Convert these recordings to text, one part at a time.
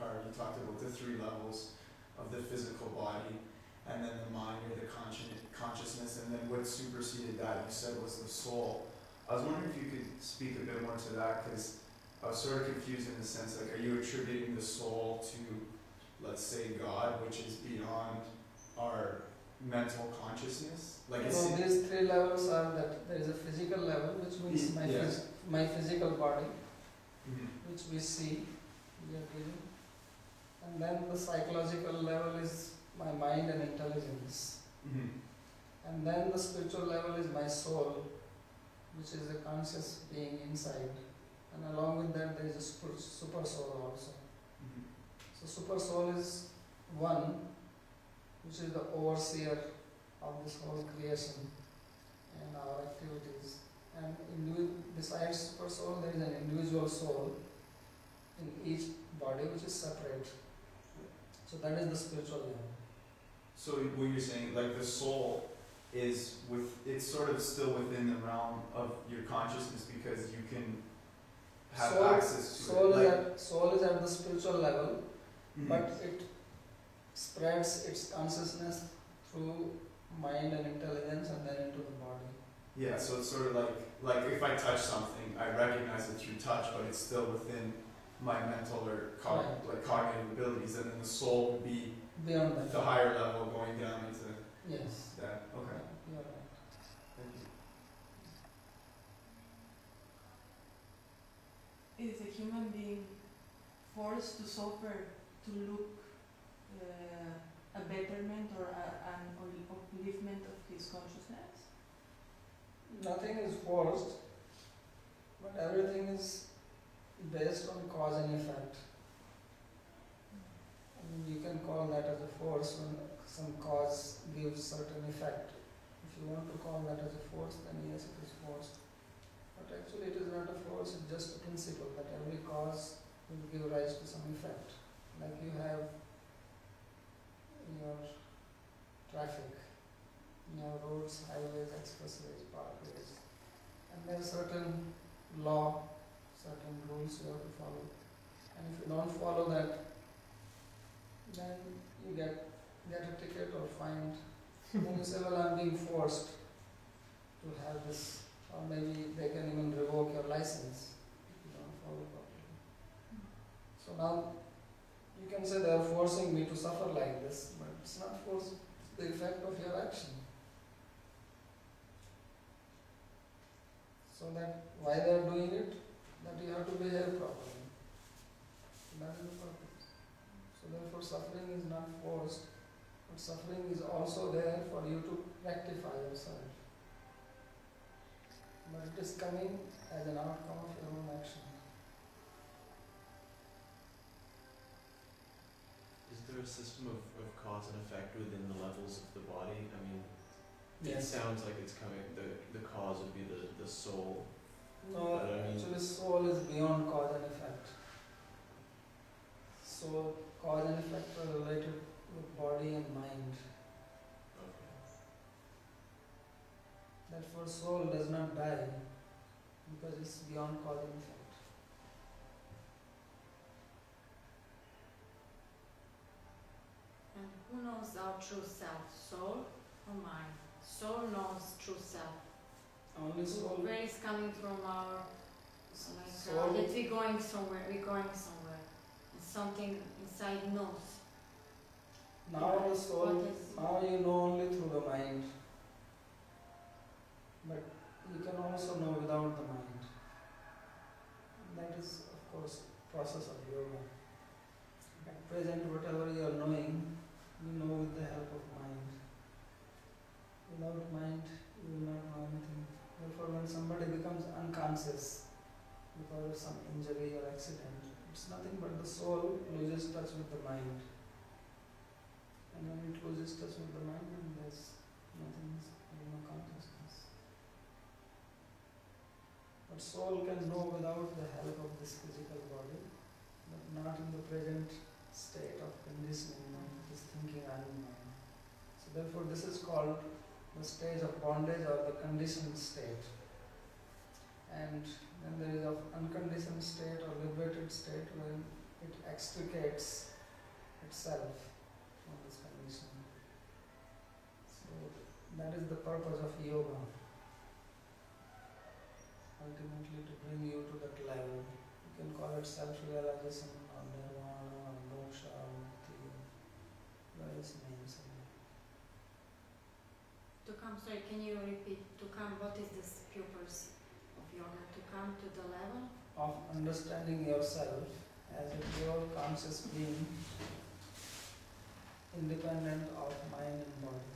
or you talked about the three levels of the physical body, and then the mind or the consciousness, and then what superseded that you said was the soul. I was wondering if you could speak a bit more to that, because I was sort of confused in the sense, like, are you attributing the soul to, let's say, God, which is beyond our mental consciousness? Like, so these three levels are that there is a physical level, which means my physical body, which we see, we are living. And then the psychological level is my mind and intelligence. And then the spiritual level is my soul, which is a conscious being inside. And along with that there is a super soul also. So super soul is one, which is the overseer of this whole creation and our activities. And besides super soul, there is an individual soul in each body which is separate. So that is the spiritual level. So what you're saying, like the soul is it's sort of still within the realm of your consciousness because you can have access to it. Soul is at the spiritual level, but it spreads its consciousness through mind and intelligence and then into the body. Yeah, so it's sort of like if I touch something, I recognize it through touch, but it's still within my mental or cognitive abilities, and then the soul would be beyond that, the higher level, going down into that. Okay. You're right. Thank you. Is a human being forced to suffer to look a betterment or an upliftment of his consciousness? Nothing is forced, but everything is based on cause and effect. You can call that as a force when some cause gives certain effect. If you want to call that as a force, then yes, it is forced. But actually it is not a force, it's just a principle that every cause will give rise to some effect. Like you have your traffic, your roads, highways, expressways, parkways, and there is certain law, certain rules you have to follow. And if you don't follow that, then you get a ticket or fined. Then you say, well, I'm being forced to have this, or maybe they can even revoke your license if you don't follow properly. So now you can say they are forcing me to suffer like this, but it's not force, it's the effect of your action. So that why they are doing it, that you have to behave properly. That is the purpose. So therefore suffering is not forced, but suffering is also there for you to rectify yourself. But it is coming as an outcome of your own action. Is there a system of cause and effect within the levels of the body? I mean, yes. It sounds like it's coming, the cause would be the soul. No, actually soul is beyond cause and effect. So cause and effect are related with body and mind. Okay. Therefore soul does not die because it's beyond cause and effect. And who knows our true self, soul or mind? Soul knows true self. Only soul. Where is coming from our soul. that we're going somewhere. And something inside knows. Now the soul, now you know only through the mind. But you can also know without the mind. That is, of course, process of yoga. At present, whatever you are knowing, you know with the help of mind. Without mind, you will not know anything. Therefore, when somebody becomes unconscious because of some injury or accident, it's nothing but the soul loses touch with the mind. And when it loses touch with the mind, then there's nothing, no consciousness. But soul can know without the help of this physical body, but not in the present state of conditioning when it is thinking I am mind. So therefore this is called the stage of bondage or the conditioned state. And then there is an unconditioned state or liberated state where it extricates itself from this condition. So that is the purpose of yoga. Ultimately to bring you to that level. You can call it self-realization or nirvana or moksha or mukti, various names. To come, sorry, can you repeat? To come, what is this purpose of yoga? To come to the level? Of understanding yourself as a pure conscious being, independent of mind and body.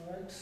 Alright.